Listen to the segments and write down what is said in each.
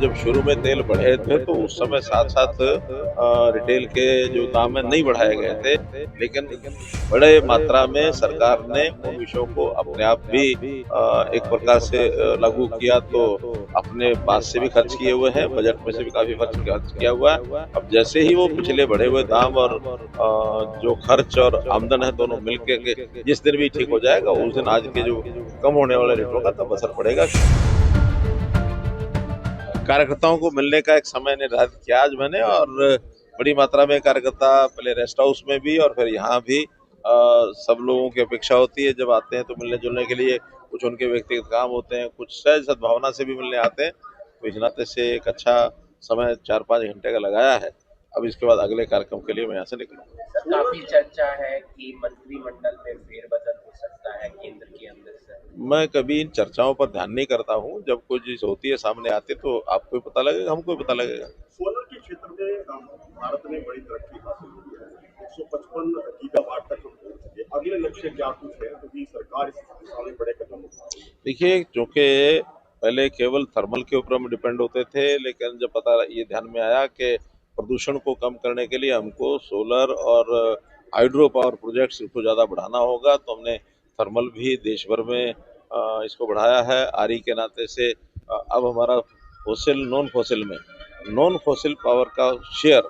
जब शुरू में तेल बढ़े थे तो उस समय साथ साथ रिटेल के जो दाम है नहीं बढ़ाए गए थे, लेकिन बड़े मात्रा में सरकार ने उन विषयों को अपने आप भी एक प्रकार से लागू किया, तो अपने पास से भी खर्च किए हुए हैं, बजट में से भी काफी खर्च किया हुआ है। अब जैसे ही वो पिछले बढ़े हुए दाम और जो खर्च और आमदन है दोनों मिलके के जिस दिन भी ठीक हो जाएगा, उस दिन आज के जो कम होने वाले रेटों का तब असर पड़ेगा। कार्यकर्ताओं को मिलने का एक समय निर्धारित किया आज मैंने, और बड़ी मात्रा में कार्यकर्ता पहले रेस्ट हाउस में भी और फिर यहाँ भी सब लोगों की अपेक्षा होती है, जब आते हैं तो मिलने जुलने के लिए, कुछ उनके व्यक्तिगत काम होते हैं, कुछ सहज सद्भावना से भी मिलने आते हैं। तो इस नाते से एक अच्छा समय 4-5 घंटे का लगाया है। अब इसके बाद अगले कार्यक्रम के लिए मैं यहाँ से निकलूंगा। सर, काफी चर्चा है कि मंत्रिमंडल में फेरबदल हो सकता है केंद्र के अंदर से। मैं कभी इन चर्चाओं पर ध्यान नहीं करता हूँ। जब कोई चीज होती है सामने आती है तो आपको भी पता लगेगा, हमको भी पता लगेगा। सोलर के क्षेत्र में भारत ने बड़ी तरक्की हासिल की है, 155 गीगावाट तक हम पहुंच चुके। अगले लक्ष्य क्या कुछ है, क्योंकि सरकार इस दिशा में बड़े कदम उठा रही है। देखिए, चूंकि पहले केवल थर्मल के ऊपर हम डिपेंड होते थे, लेकिन जब पता ये ध्यान में आया कि प्रदूषण को कम करने के लिए हमको सोलर और हाइड्रो पावर प्रोजेक्ट्स को ज़्यादा बढ़ाना होगा, तो हमने थर्मल भी देश भर में इसको बढ़ाया है। आरई के नाते से अब हमारा नॉन फॉसिल पावर का शेयर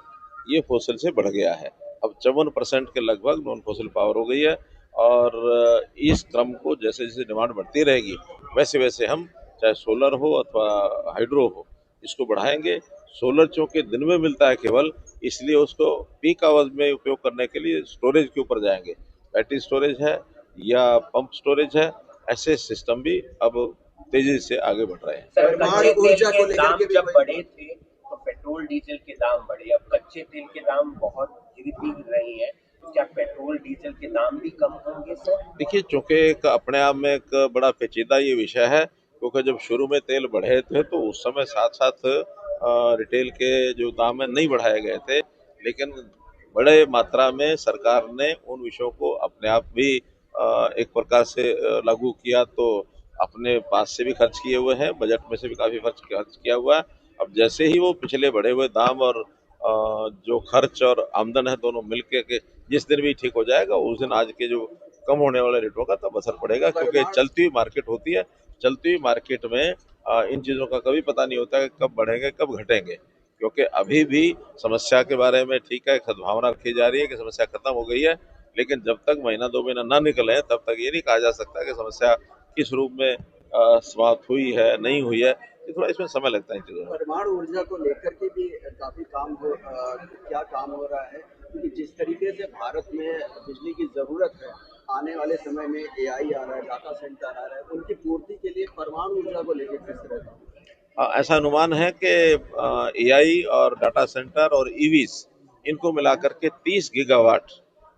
ये फॉसिल से बढ़ गया है। अब 54% के लगभग नॉन फॉसिल पावर हो गई है, और इस क्रम को जैसे जैसे डिमांड बढ़ती रहेगी वैसे वैसे हम चाहे सोलर हो अथवा हाइड्रो हो इसको बढ़ाएंगे। सोलर चूंकि दिन में मिलता है केवल, इसलिए उसको पीक आवर्स में उपयोग करने के लिए स्टोरेज के ऊपर जाएंगे। बैटरी स्टोरेज है या पंप स्टोरेज है, ऐसे सिस्टम भी अब तेजी से आगे बढ़ रहे हैं। सर, कच्चे तेल के दाम जब बढ़े थे तो पेट्रोल डीजल के दाम बढ़े, अब कच्चे तेल के दाम बहुत गिर रही है, तो क्या पेट्रोल डीजल के दाम भी कम होंगे सर? देखिए, चूंकि एक अपने आप में एक बड़ा पेचीदा ये विषय है, क्योंकि जब शुरू में तेल बढ़े थे तो उस समय साथ साथ रिटेल के जो दाम है नहीं बढ़ाए गए थे, लेकिन बड़े मात्रा में सरकार ने उन विषयों को अपने आप भी एक प्रकार से लागू किया, तो अपने पास से भी खर्च किए हुए हैं, बजट में से भी काफी खर्च किया हुआ है। अब जैसे ही वो पिछले बढ़े हुए दाम और जो खर्च और आमदन है दोनों मिलके के जिस दिन भी ठीक हो जाएगा, उस दिन आज के जो कम होने वाले रेटों का तब असर पड़ेगा, क्योंकि चलती हुई मार्केट होती है। चलती हुई मार्केट में इन चीज़ों का कभी पता नहीं होता कि कब बढ़ेंगे कब घटेंगे, क्योंकि अभी भी समस्या के बारे में ठीक है सद्भावना रखी जा रही है कि समस्या खत्म हो गई है, लेकिन जब तक महीना 2 महीना ना निकले तब तक ये नहीं कहा जा सकता कि समस्या किस रूप में समाप्त हुई है नहीं हुई है। ये थोड़ा इसमें समय लगता है इन चीज़ों में। परमाणु ऊर्जा को लेकर के भी काफी क्या काम हो रहा है, क्योंकि जिस तरीके से भारत में बिजली की जरूरत है, आने वाले समय में एआई आ रहा है, डाटा सेंटर आ रहा है, उनकी पूर्ति के लिए परमाणु ऊर्जा को लेकर किस तरह का? ऐसा अनुमान है कि एआई और डाटा सेंटर और ईवीज इनको मिलाकर के 30 गीगावाट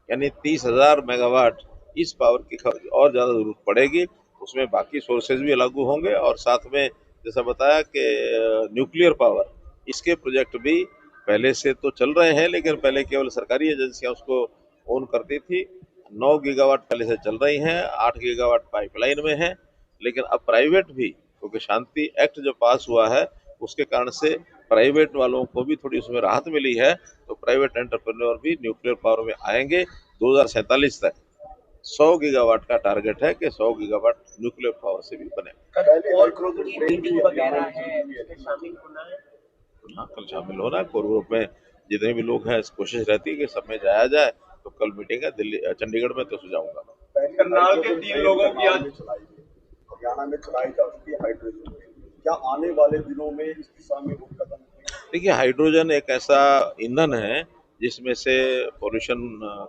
यानी 30,000 मेगावाट इस पावर की और ज़्यादा ज़रूरत पड़ेगी। उसमें बाकी सोर्सेज भी लागू होंगे, और साथ में जैसा बताया कि न्यूक्लियर पावर इसके प्रोजेक्ट भी पहले से तो चल रहे हैं, लेकिन पहले केवल सरकारी एजेंसियां उसको ओन करती थी। 9 गीगावाट पहले से चल रही हैं, 8 गीगावाट पाइपलाइन में है, लेकिन अब प्राइवेट भी, क्योंकि शांति एक्ट जो पास हुआ है उसके कारण से प्राइवेट वालों को भी थोड़ी उसमें राहत मिली है, तो प्राइवेट एंटरप्रेन्योर भी न्यूक्लियर पावर में आएंगे। 2047 तक 100 गीगावाट का टारगेट है कि 100 गीगावाट न्यूक्लियर पावर से भी बने। मीटिंग वगैरह है, उसमें शामिल होना है? हाँ, कल शामिल होना है। कोर ग्रुप में जितने भी लोग हैं कोशिश रहती है कि सब में जाया जाए, तो कल मीटिंग है दिल्ली चंडीगढ़ में, तो सुझाऊंगा। करनाल के 3 लोगों की आज हरियाणा में चलाई जा चुकी है हाइड्रोजन, क्या आने वाले दिनों में इस दिशा में वो कदम? देखिए, हाइड्रोजन एक ऐसा ईंधन है जिसमें से पोल्यूशन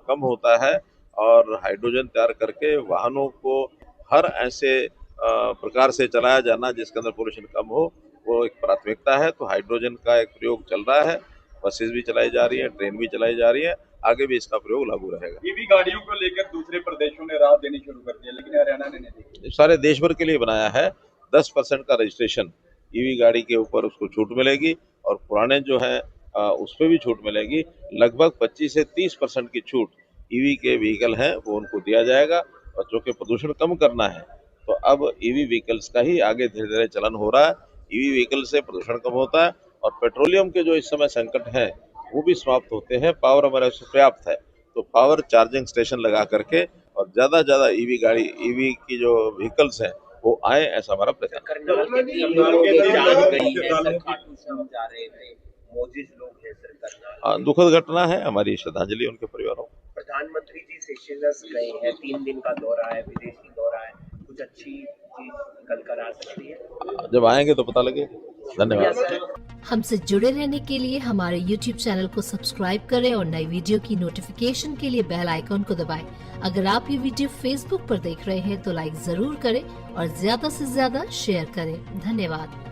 कम होता है, और हाइड्रोजन तैयार करके वाहनों को हर ऐसे प्रकार से चलाया जाना जिसके अंदर पोल्यूशन कम हो, वो एक प्राथमिकता है। तो हाइड्रोजन का एक प्रयोग चल रहा है, बसेस भी चलाई जा रही है, ट्रेन भी चलाई जा रही है, आगे भी इसका प्रयोग लागू रहेगा। ईवी गाड़ियों को लेकर दूसरे प्रदेशों ने राहत देनी शुरू कर दी है, लेकिन हरियाणा ने नहीं दी। सारे देश भर के लिए बनाया है। 10% का रजिस्ट्रेशन ईवी गाड़ी के ऊपर उसको छूट मिलेगी, और पुराने जो है उस पर भी छूट मिलेगी। लगभग 25 से 30% की छूट ईवी के व्हीकल हैं वो उनको दिया जाएगा, और जो कि प्रदूषण कम करना है, तो अब ईवी व्हीकल्स का ही आगे धीरे धीरे चलन हो रहा है। ईवी व्हीकल से प्रदूषण कम होता है और पेट्रोलियम के जो इस समय संकट हैं वो भी समाप्त होते हैं। पावर हमारे पास पर्याप्त है, तो पावर चार्जिंग स्टेशन लगा करके और ज़्यादा ईवी गाड़ी, ईवी की जो व्हीकल्स हैं वो आए, ऐसा हमारा प्रयत्न है। करनाल के 3 लोगों की जान गई है सर, खाटू श्याम जा रहे थे, मोजिज लोग हैं सर करनाल। दुखद घटना है, हमारी श्रद्धांजलि उनके परिवारों को। प्रधानमंत्री जी सेशेल्स गए हैं, 3 दिन का दौरा है, विदेशी दौरा है, कुछ अच्छी चीज निकल कर आ सकती है? जब आएंगे तो पता लगेगा। धन्यवाद। हमसे जुड़े रहने के लिए हमारे YouTube चैनल को सब्सक्राइब करें और नई वीडियो की नोटिफिकेशन के लिए बेल आइकॉन को दबाएं। अगर आप ये वीडियो Facebook पर देख रहे हैं तो लाइक जरूर करें और ज्यादा से ज्यादा शेयर करें। धन्यवाद।